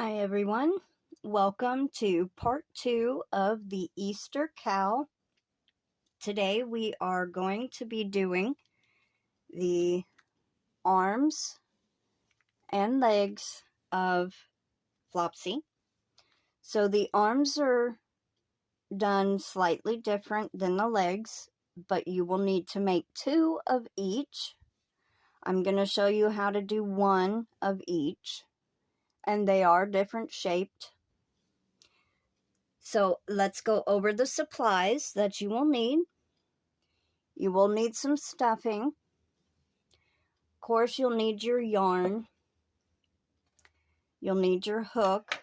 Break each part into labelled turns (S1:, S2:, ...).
S1: Hi everyone, welcome to part 2 of the Easter C.A.L. Today we are going to be doing the arms and legs of Flopsy. So the arms are done slightly different than the legs, but you will need to make 2 of each. I'm going to show you how to do 1 of each, and they are different shaped. So let's go over the supplies that you will need. You will need some stuffing. Of course, you'll need your yarn. You'll need your hook.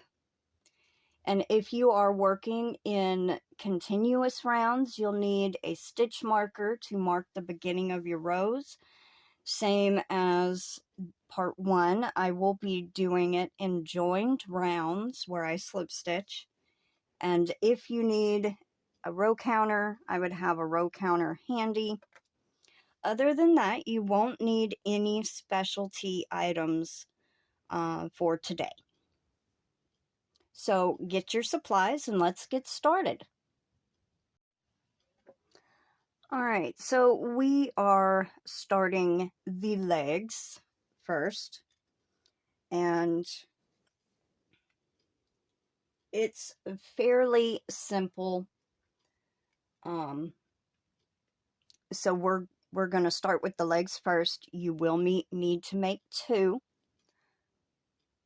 S1: And if you are working in continuous rounds, you'll need a stitch marker to mark the beginning of your rows. Same as part 1, I will be doing it in joined rounds where I slip stitch. And if you need a row counter, I would have a row counter handy. Other than that, you won't need any specialty items for today. So get your supplies and let's get started. Alright, so we are starting the legs first. And it's fairly simple. So we're going to start with the legs first. You will need to make 2.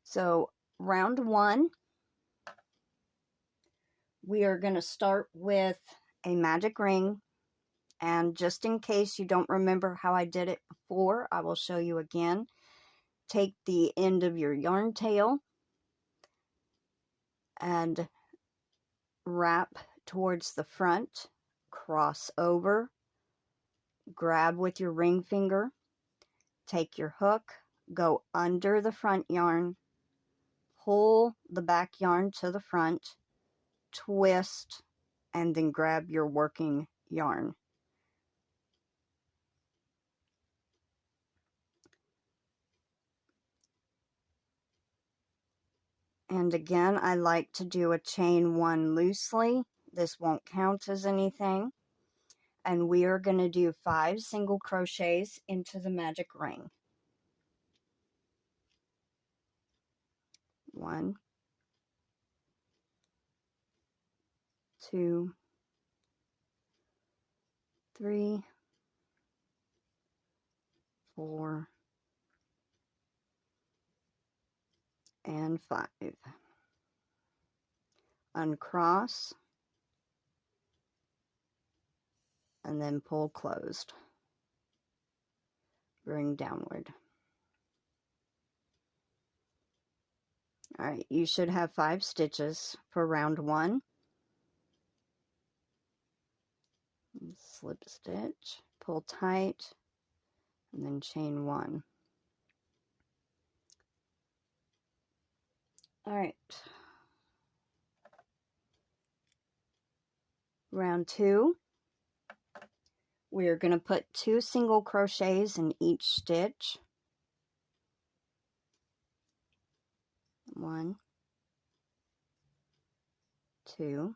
S1: So round 1, we are going to start with a magic ring. And just in case you don't remember how I did it before, I will show you again. Take the end of your yarn tail and wrap towards the front, cross over, grab with your ring finger, take your hook, go under the front yarn, pull the back yarn to the front, twist, and then grab your working yarn. And again, I like to do a chain 1 loosely. This won't count as anything. And we are going to do 5 single crochets into the magic ring. 1, 2, 3, 4, and 5. Uncross, and then pull closed. Bring downward. Alright, you should have 5 stitches for round 1. Slip stitch, pull tight, and then chain 1. Alright. Round 2, we're going to put 2 single crochets in each stitch. 1, 2,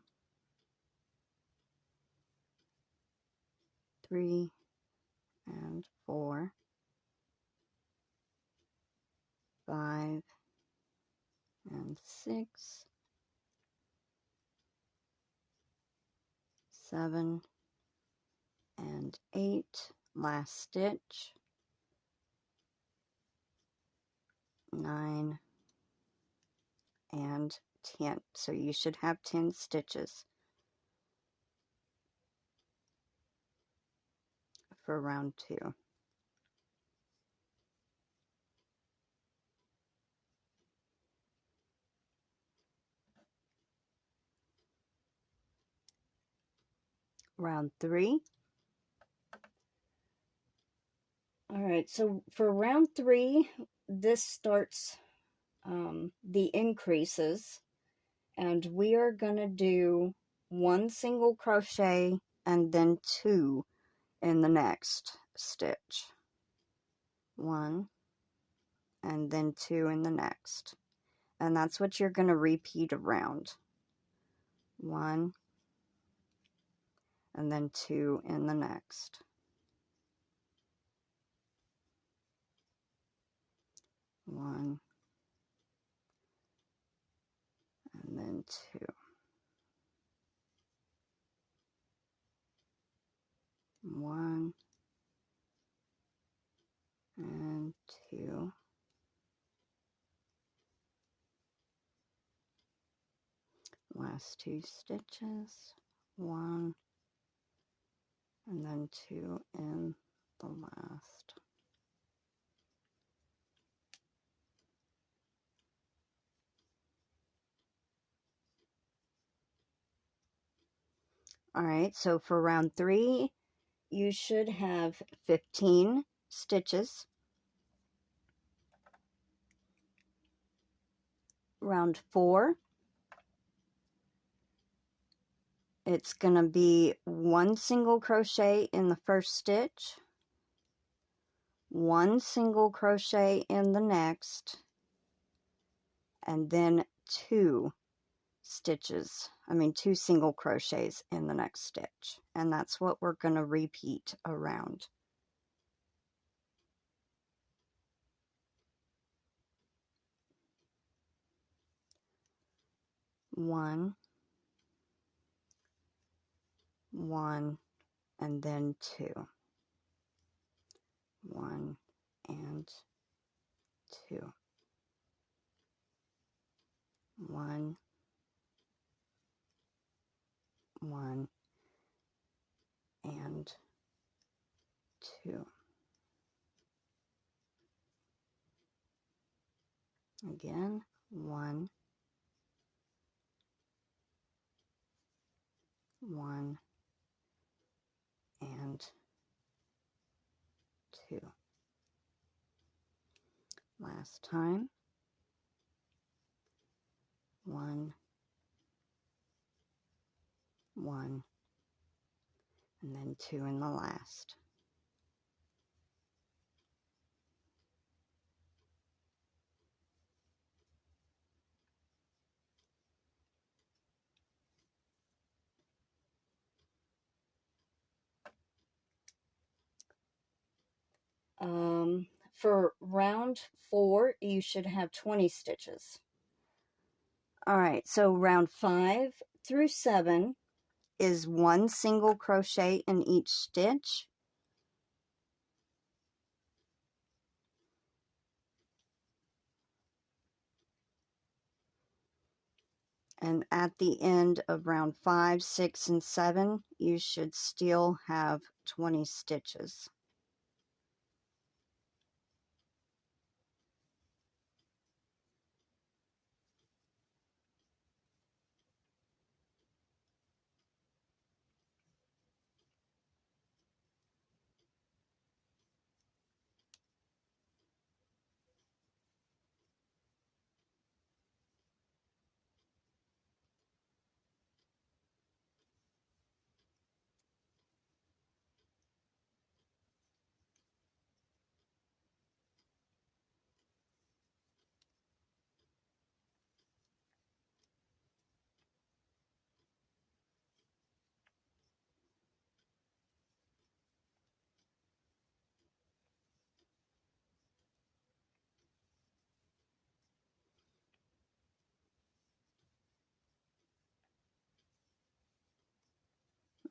S1: 3, and 4, 5, and 6, 7, and 8, last stitch, 9, and 10. So you should have 10 stitches for round 2. Round 3. Alright, so for round 3, this starts the increases, and we are going to do 1 single crochet and then 2 in the next stitch. 1 and then 2 in the next. And that's what you're going to repeat around. 1, and then 2 in the next. 1, and then 2. 1 and 2. Last 2 stitches. 1 and then 2 in the last. Alright, so for round 3, you should have 15 stitches. Round 4, it's going to be 1 single crochet in the first stitch, 1 single crochet in the next, and then 2 single crochets in the next stitch. And that's what we're going to repeat around. One, and then 2. 1 and 2. 1, and 2. Again, 1, and 2. Last time. 1, and then 2 in the last. For round 4, you should have 20 stitches. Alright, so round 5 through 7 is 1 single crochet in each stitch. And at the end of round 5, 6, and 7, you should still have 20 stitches.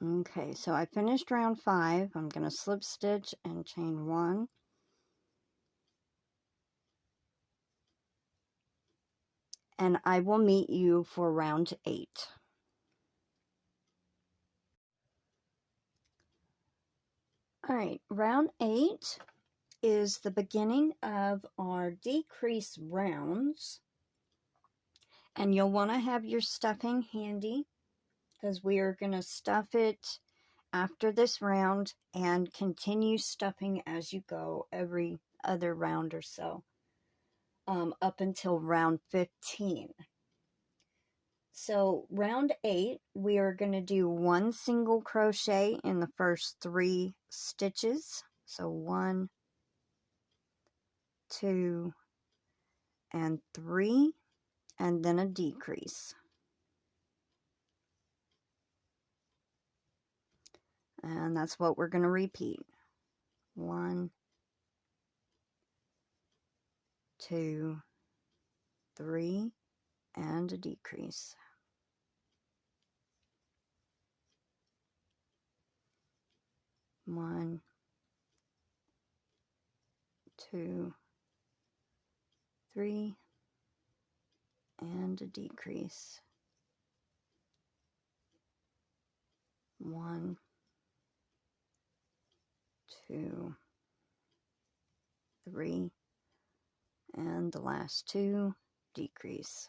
S1: Okay, so I finished round 5. I'm going to slip stitch and chain 1. And I will meet you for round 8. Alright, round 8 is the beginning of our decrease rounds. And you'll want to have your stuffing handy, because we are going to stuff it after this round and continue stuffing as you go every other round or so, up until round 15. So round 8, we are going to do 1 single crochet in the first 3 stitches. So 1, 2, and 3. and then a decrease. And that's what we're going to repeat. 1, 2, 3, and a decrease. 1, 2, 3, and a decrease. 1, 2, 3, and the last 2, decrease.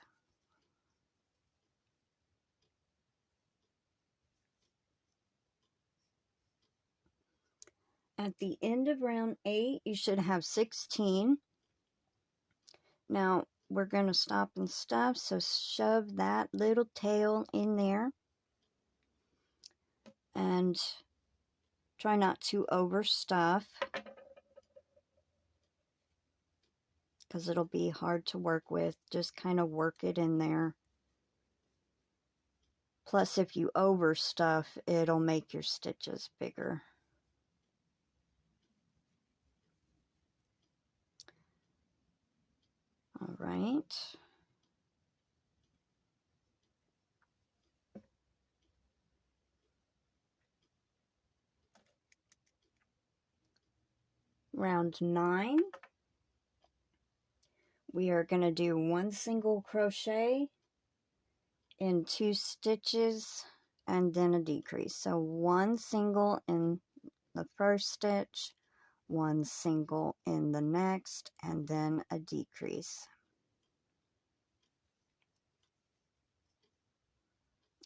S1: At the end of round 8, you should have 16. Now, we're going to stop and stuff, so shove that little tail in there. And try not to overstuff, because it'll be hard to work with. Just kind of work it in there. Plus, if you overstuff, it'll make your stitches bigger. All right. Round 9. We are going to do 1 single crochet in 2 stitches and then a decrease. So 1 single in the first stitch, 1 single in the next, and then a decrease.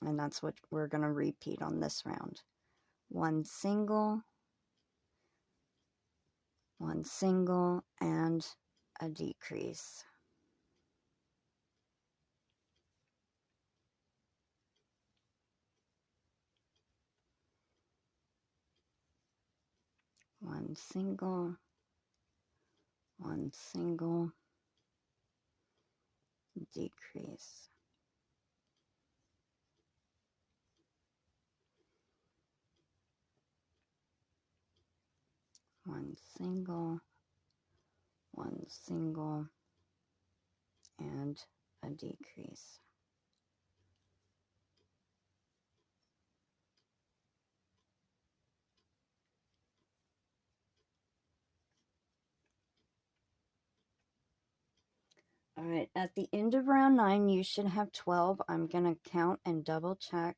S1: And that's what we're going to repeat on this round. 1 single, 1 single, and a decrease. One single, 1 single, decrease. One single, 1 single, and a decrease. All right, at the end of round 9, you should have 12. I'm going to count and double check.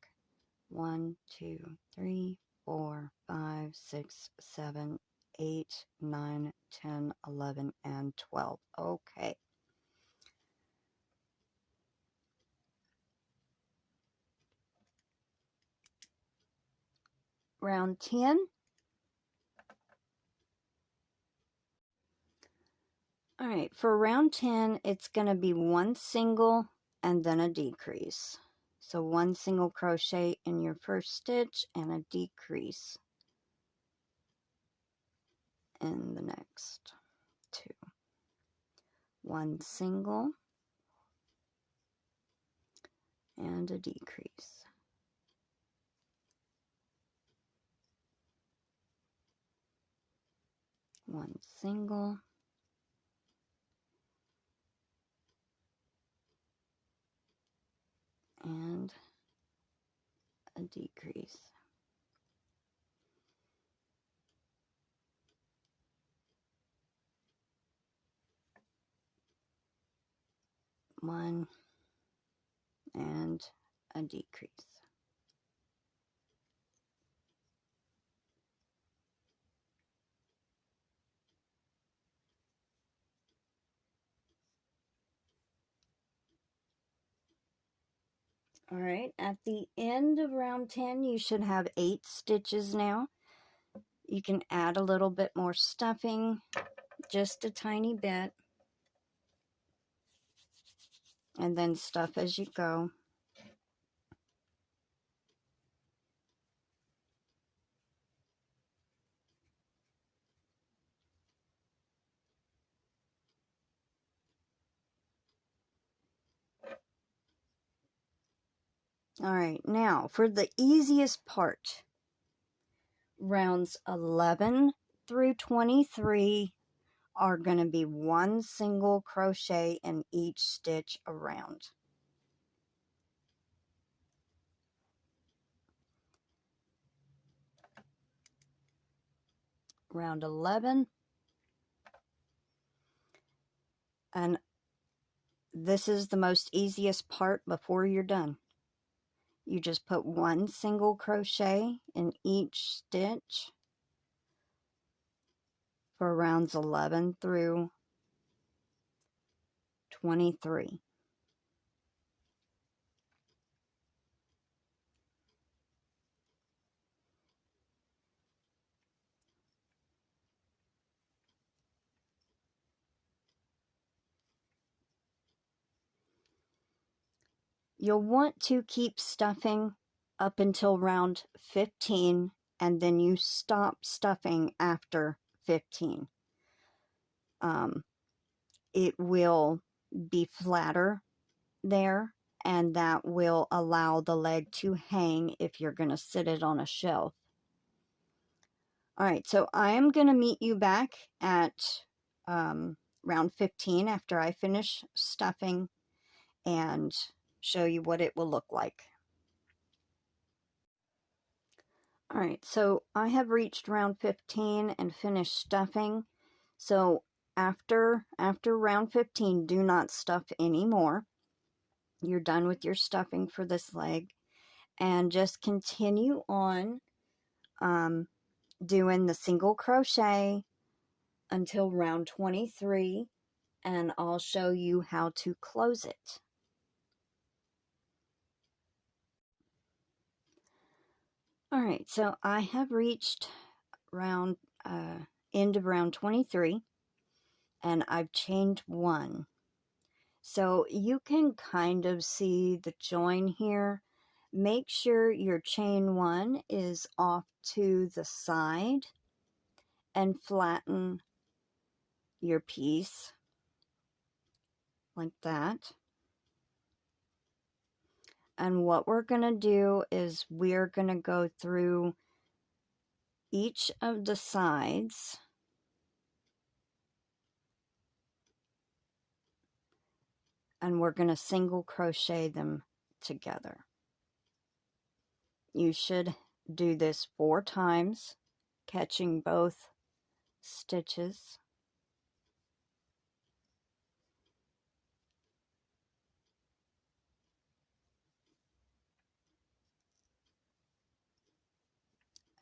S1: 1, 2, 3, 4, 5, 6, 7, 8, 9, 10, 11, and 12. Okay. Round 10. All right, for round 10, it's going to be 1 single and then a decrease. So 1 single crochet in your first stitch and a decrease in the next 2. 1 single and a decrease. 1 single and a decrease. 1 and a decrease. All right, at the end of round 10, you should have 8 stitches now. You can add a little bit more stuffing, just a tiny bit, and then stuff as you go. Alright, now for the easiest part, rounds 11 through 23 are going to be one single crochet in each stitch around. Round 11, and this is the most easiest part before you're done. You just put one single crochet in each stitch for rounds 11 through 23. You'll want to keep stuffing up until round 15, and then you stop stuffing after 15. It will be flatter there, and that will allow the leg to hang if you're going to sit it on a shelf. Alright, so I am going to meet you back at round 15 after I finish stuffing and show you what it will look like. Alright, so I have reached round 15 and finished stuffing. So after round 15, do not stuff anymore. You're done with your stuffing for this leg. And just continue on doing the single crochet until round 23. And I'll show you how to close it. Alright, so I have reached round end of round 23, and I've chained one. So you can kind of see the join here. Make sure your chain one is off to the side and flatten your piece like that. And what we're going to do is we're going to go through each of the sides and we're going to single crochet them together. You should do this 4 times, catching both stitches.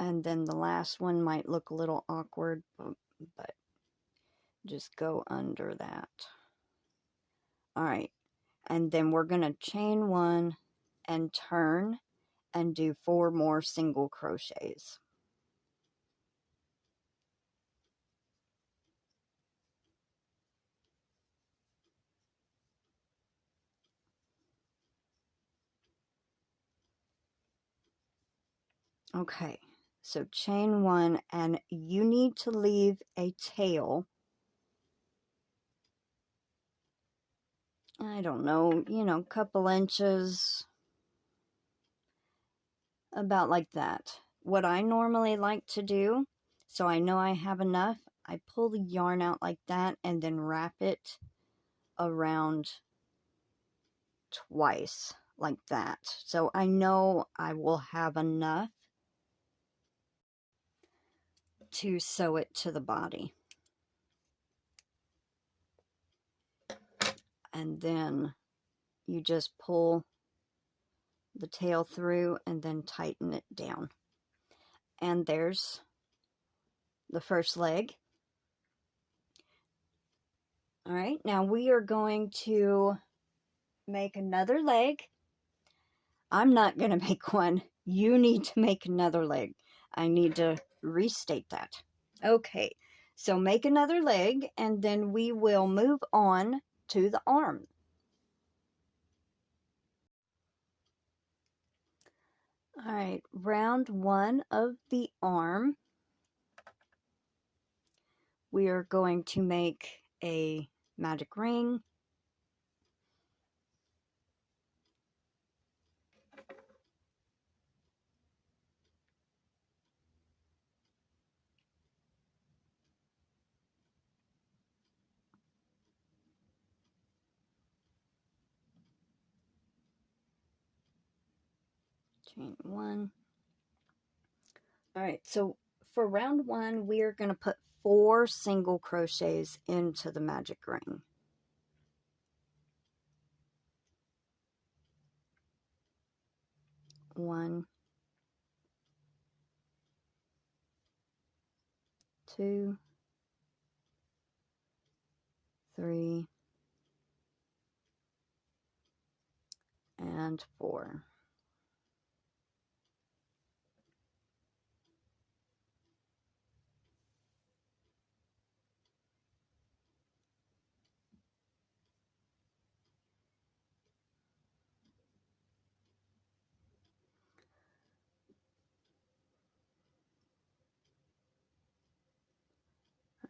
S1: And then the last one might look a little awkward, but just go under that. Alright, and then we're going to chain one and turn and do 4 more single crochets. Okay, so chain one, and you need to leave a tail. I don't know, couple inches, about like that. What I normally like to do, so I know I have enough, I pull the yarn out like that and then wrap it around twice like that. So I know I will have enough to sew it to the body. And then you just pull the tail through and then tighten it down. And there's the first leg. All right, now we are going to make another leg. I'm not going to make one. You need to make another leg. I need to restate that. Okay, so make another leg and then we will move on to the arm. All right, round 1 of the arm. We are going to make a magic ring. chain 1. All right, so for round 1, we are going to put 4 single crochets into the magic ring. 1, 2, 3, and 4.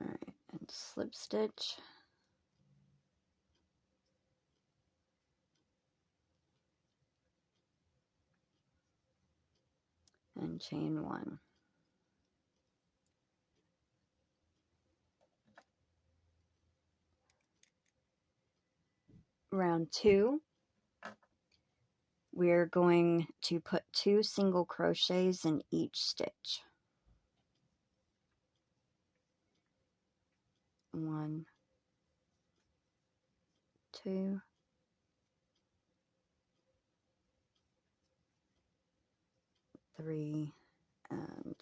S1: All right, and slip stitch. And chain 1. Round 2, we're going to put 2 single crochets in each stitch. 1, 2, 3, and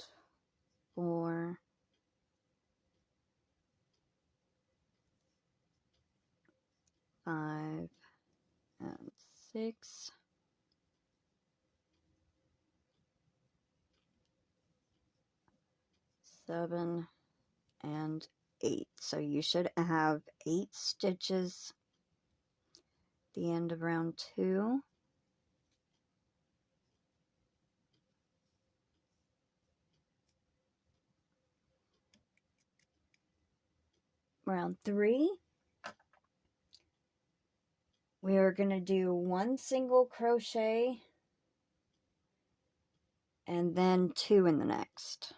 S1: 4, 5, and 6, 7, and 8. So you should have 8 stitches at the end of round 2. Round 3, we are going to do 1 single crochet and then 2 in the next.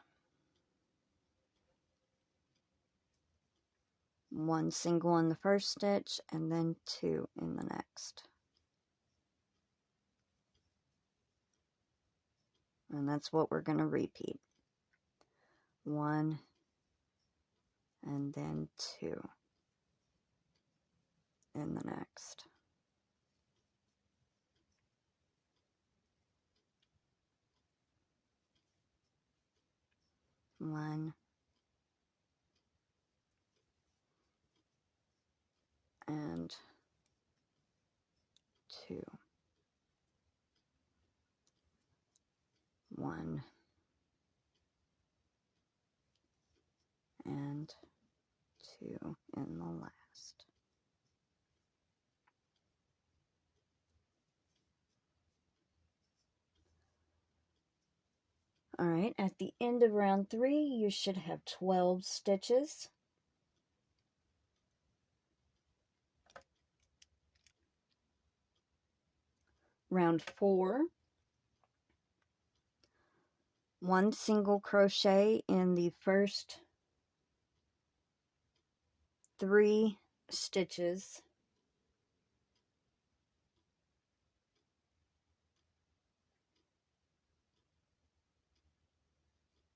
S1: 1 single in the first stitch and then 2 in the next. And that's what we're going to repeat. 1 and then 2 in the next. One and 2. 1 and 2 in the last. All right, at the end of round 3, you should have 12 stitches. Round 4, 1 single crochet in the first 3 stitches.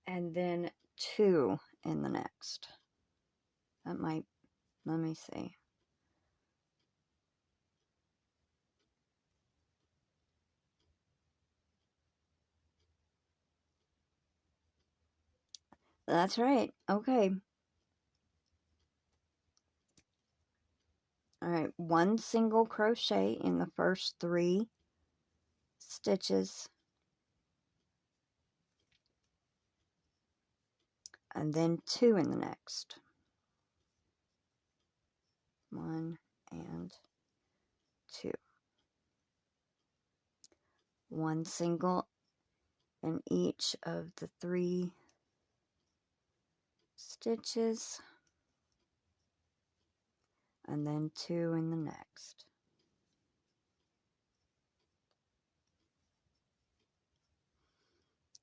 S1: And then 2 in the next. That might, let me see. That's right. Okay. All right, 1 single crochet in the first 3 stitches. And then 2 in the next. 1 and 2. 1 single in each of the 3 stitches. And then 2 in the next.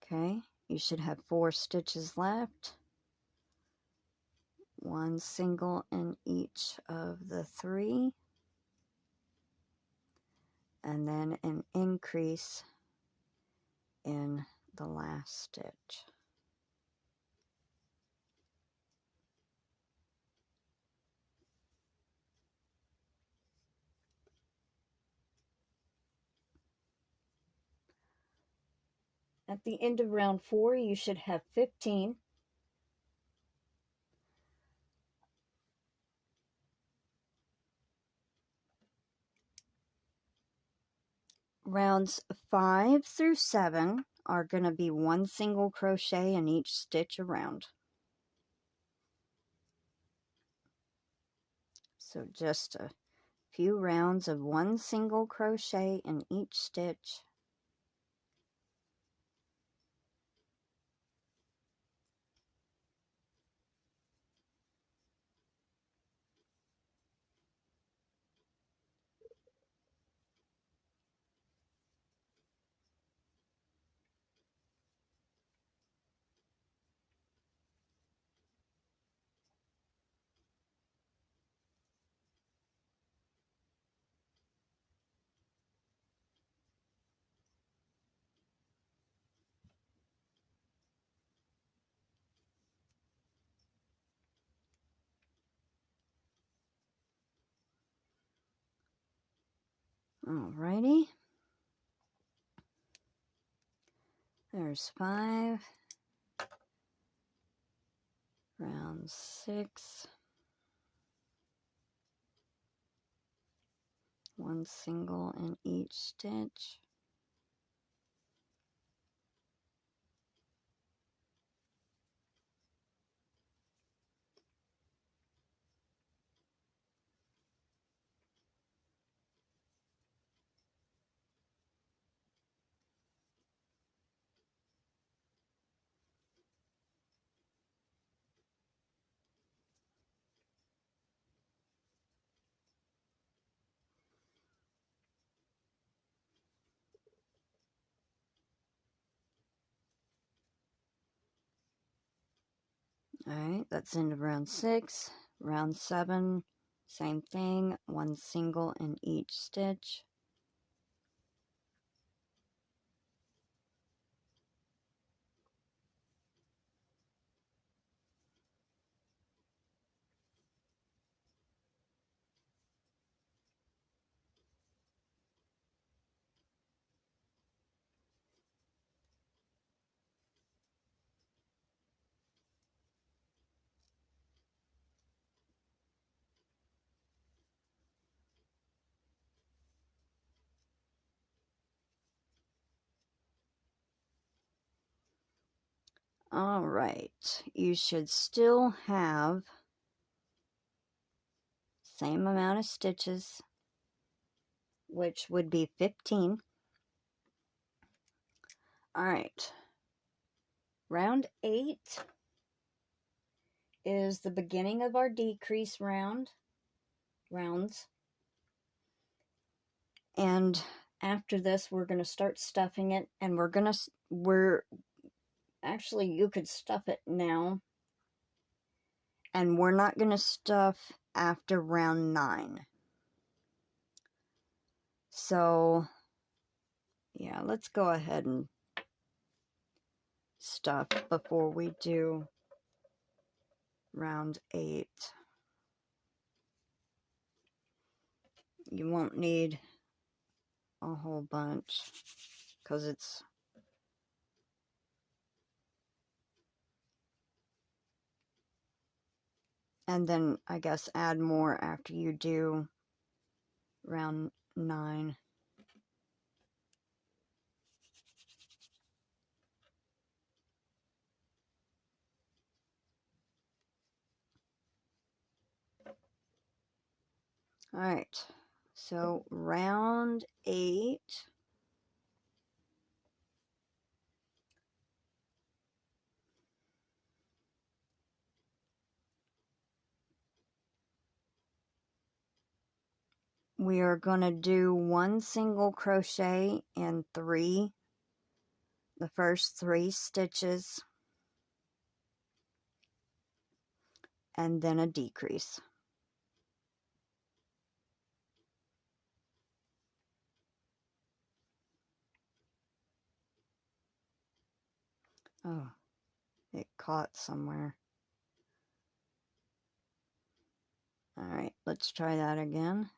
S1: Okay, you should have 4 stitches left. 1 single in each of the 3. And then an increase in the last stitch. At the end of round 4, you should have 15. Rounds 5 through 7 are going to be 1 single crochet in each stitch around. So just a few rounds of 1 single crochet in each stitch. Alrighty. There's 5. Round 6. 1 single in each stitch. Alright, that's end of round 6. Round 7, same thing, 1 single in each stitch. Alright, you should still have same amount of stitches, which would be 15. Alright, round 8 is the beginning of our decrease rounds. And after this, we're going to start stuffing it, and actually, you could stuff it now, and we're not going to stuff after round 9. So, yeah, let's go ahead and stuff before we do round 8. You won't need a whole bunch because it's and then I guess add more after you do round 9. Alright, so round 8. We are going to do 1 single crochet in the first 3 stitches, and then a decrease. It caught somewhere. Alright, let's try that again.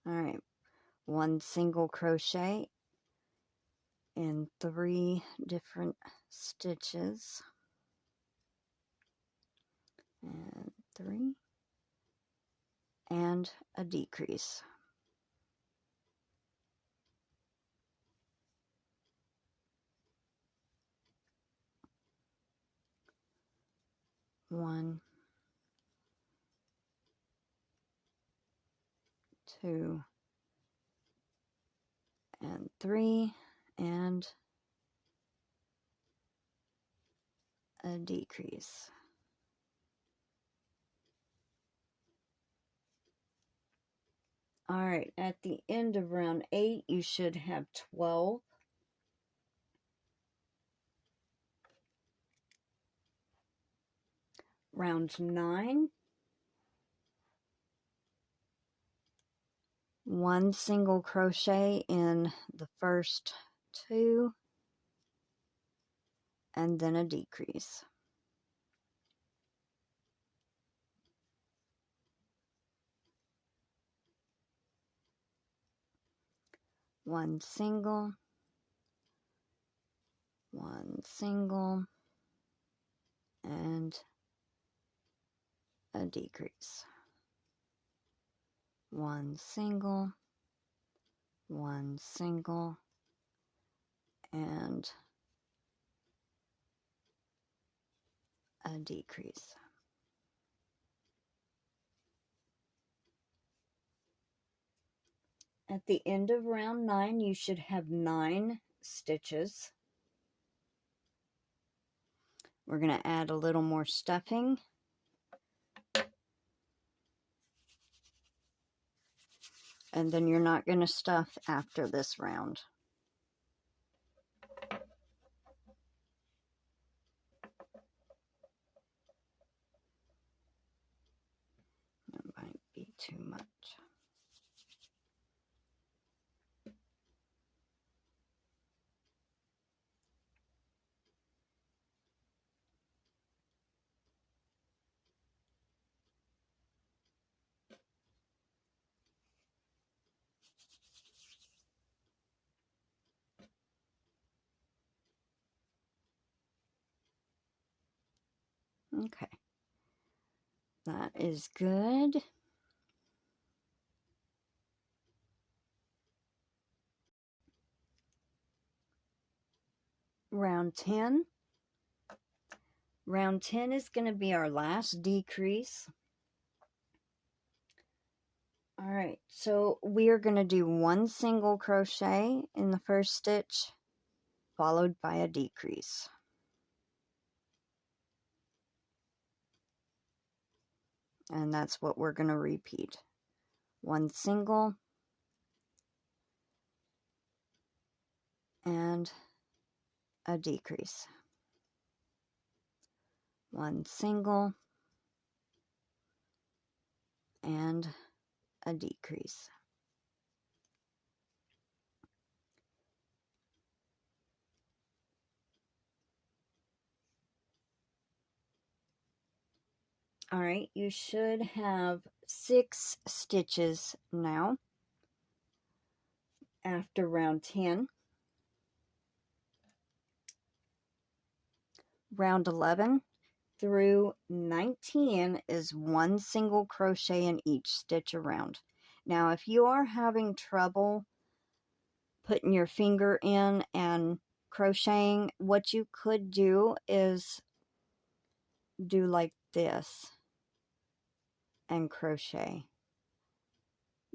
S1: Alright, 1 single crochet in 3 different stitches. And 3. And a decrease. One, 2, and 3, and a decrease. Alright, at the end of round 8, you should have 12. Round 9, 1 single crochet in the first 2, and then a decrease. One single, and a decrease. One single, and a decrease. At the end of round 9, you should have 9 stitches. We're going to add a little more stuffing. And then you're not going to stuff after this round. That might be too much. Okay. That is good. Round 10. Round 10 is going to be our last decrease. Alright, so we are going to do 1 single crochet in the first stitch, followed by a decrease. And that's what we're going to repeat. 1 single, and a decrease. 1 single, and a decrease. Alright, you should have 6 stitches now after round 10. Round 11 through 19 is 1 single crochet in each stitch around. Now, if you are having trouble putting your finger in and crocheting, what you could do is do like this and crochet.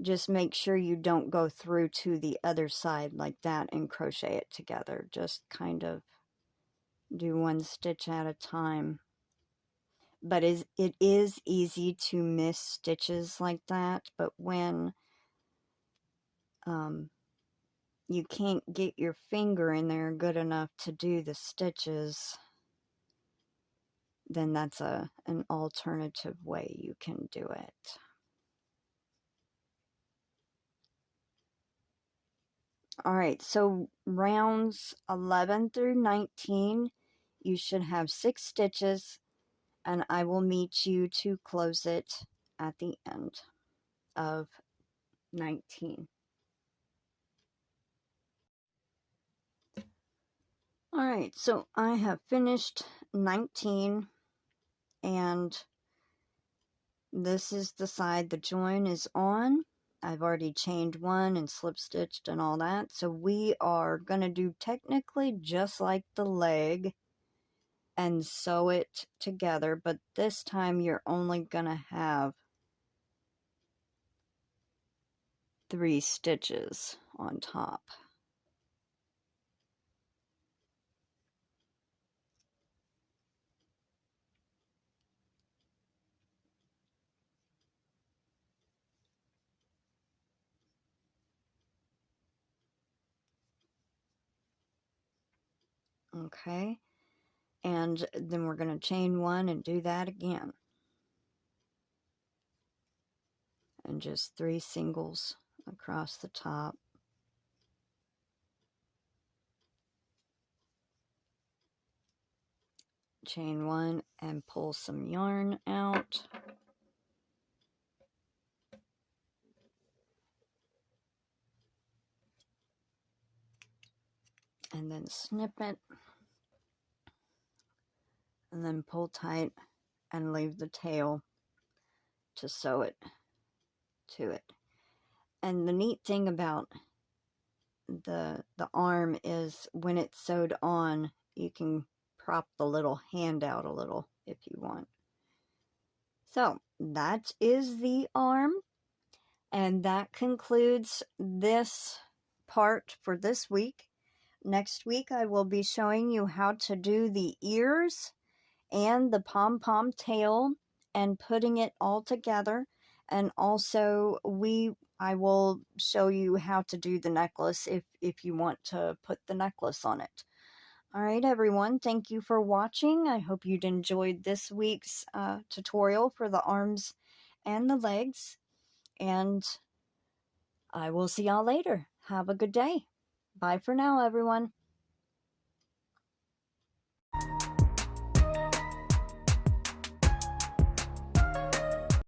S1: Just make sure you don't go through to the other side like that and crochet it together. Just kind of do 1 stitch at a time. But it is easy to miss stitches like that. But when you can't get your finger in there good enough to do the stitches, then that's an alternative way you can do it. Alright, so rounds 11 through 19, you should have 6 stitches, and I will meet you to close it at the end of 19. Alright, so I have finished 19, and this is the side the join is on. I've already chained one and slip stitched and all that, so we are going to do technically just like the leg and sew it together, but this time you're only going to have 3 stitches on top. Okay, and then we're going to chain one and do that again. And just 3 singles across the top. Chain one and pull some yarn out. And then snip it. And then pull tight and leave the tail to sew it to it. And the neat thing about the arm is when it's sewed on, you can prop the little hand out a little if you want. So that is the arm, and that concludes this part for this week. Next week I will be showing you how to do the ears and the pom-pom tail and putting it all together, and also I will show you how to do the necklace if you want to put the necklace on it. Alright everyone, thank you for watching. I hope you'd enjoyed this week's tutorial for the arms and the legs, and I will see y'all later. Have a good day. Bye for now, everyone.